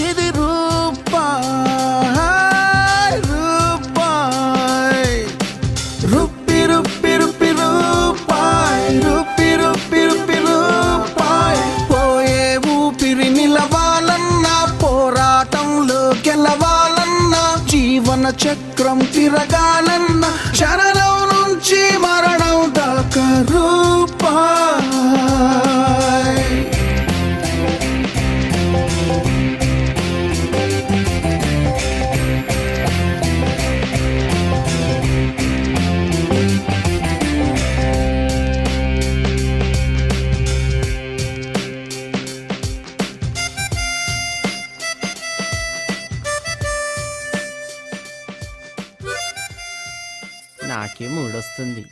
ఇది రూపాయ్ రూపాయ్ రూపి రూపి రూపి రూపాయ్ రూపి రూపి రూపి రూపాయ్ పోయే ఊపిరి నిలవాలన్నా పోరాటంలో గెలవాలన్నా జీవన చక్రం తిరగాలన్నా శరణం నుంచి మరణం దాకా రూపాయ్. నాకే మూడొస్తుంది.